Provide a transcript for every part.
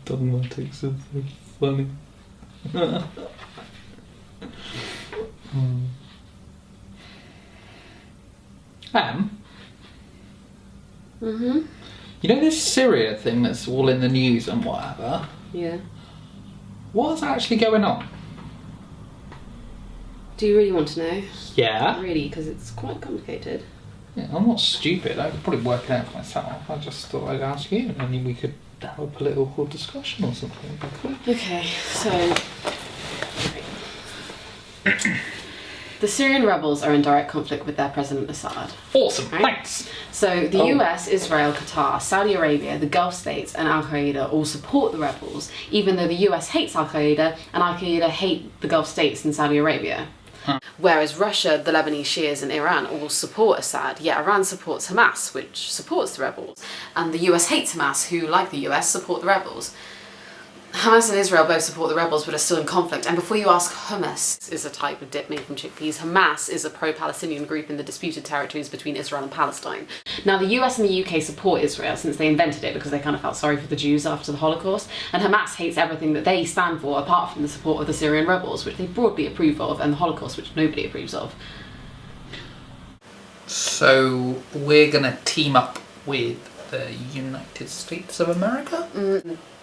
Dogmatics are so funny. You know this Syria thing that's all in the news and whatever? Yeah. What's actually going on? Do you really want to know? Yeah. Really, because it's quite complicated. Yeah, I'm not stupid. I could probably work it out for myself. I just thought I'd ask you, and then we could have a political discussion or something. Okay, so the Syrian rebels are in direct conflict with their president Assad. Awesome, right? thanks. So the US, Israel, Qatar, Saudi Arabia, the Gulf states and Al-Qaeda all support the rebels, even though the US hates Al-Qaeda and Al-Qaeda hate the Gulf states and Saudi Arabia. Whereas Russia, the Lebanese Shias and Iran all support Assad, yet Iran supports Hamas, which supports the rebels. And the US hates Hamas, who, like the US, support the rebels. Hamas and Israel both support the rebels but are still in conflict. And before you ask, hummus is a type of dip made from chickpeas. Hamas is a pro-Palestinian group in the disputed territories between Israel and Palestine. Now, the US and the UK support Israel since they invented it because they kind of felt sorry for the Jews after the Holocaust. And Hamas hates everything that they stand for apart from the support of the Syrian rebels, which they broadly approve of, and the Holocaust, which nobody approves of. So we're going to team up with the United States of America?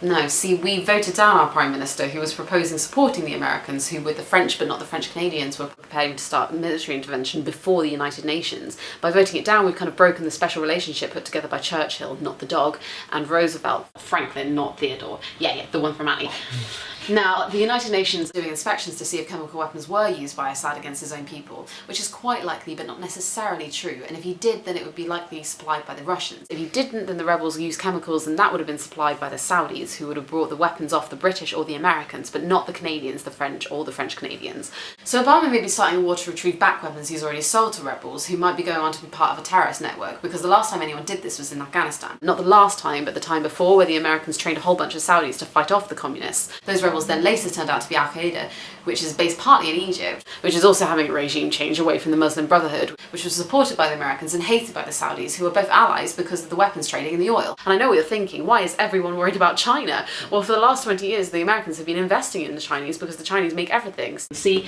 No, see, we voted down our Prime Minister who was proposing supporting the Americans, who with the French but not the French Canadians were preparing to start military intervention before the United Nations. By voting it down, we've kind of broken the special relationship put together by Churchill, not the dog, and Roosevelt, Franklin, not Theodore. Yeah, the one from Annie. Now, the United Nations are doing inspections to see if chemical weapons were used by Assad against his own people, which is quite likely but not necessarily true, and if he did, then it would be likely supplied by the Russians. If he didn't, then the rebels used chemicals, and that would have been supplied by the Saudis, who would have brought the weapons off the British or the Americans, but not the Canadians, the French, or the French Canadians. So Obama may be starting a war to retrieve back weapons he's already sold to rebels, who might be going on to be part of a terrorist network, because the last time anyone did this was in Afghanistan. Not the last time, but the time before, where the Americans trained a whole bunch of Saudis to fight off the communists. Those rebels then later turned out to be Al-Qaeda, which is based partly in Egypt, which is also having a regime change away from the Muslim Brotherhood, which was supported by the Americans and hated by the Saudis, who are both allies because of the weapons trading and the oil. And I know what you're thinking, why is everyone worried about China? Well, for the last 20 years, the Americans have been investing in the Chinese because the Chinese make everything. See,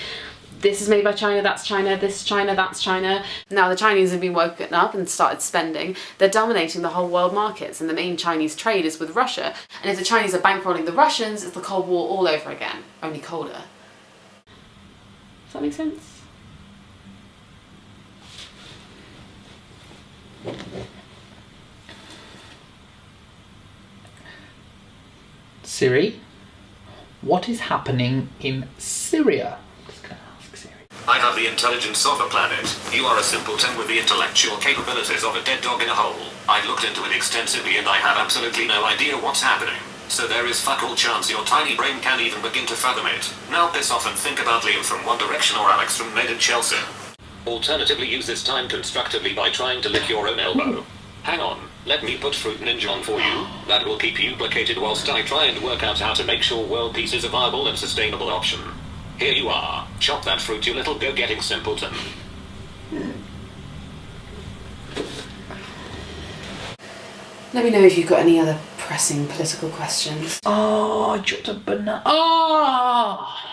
this is made by China, that's China, this China, that's China. Now the Chinese have been woken up and started spending. They're dominating the whole world markets, and the main Chinese trade is with Russia. And if the Chinese are bankrolling the Russians, it's the Cold War all over again, only colder. Does that make sense? Siri, what is happening in Syria? I have the intelligence of a planet. You are a simpleton with the intellectual capabilities of a dead dog in a hole. I looked into it extensively and I have absolutely no idea what's happening. So there is fuck all chance your tiny brain can even begin to fathom it. Now piss off and think about Liam from One Direction or Alex from Made in Chelsea. Alternatively, use this time constructively by trying to lick your own elbow. Hang on, let me put Fruit Ninja on for you. That will keep you placated whilst I try and work out how to make sure world peace is a viable and sustainable option. Here you are. Chop that fruit, you little go-getting simpleton. Let me know if you've got any other pressing political questions. Oh, I dropped a banana. Oh!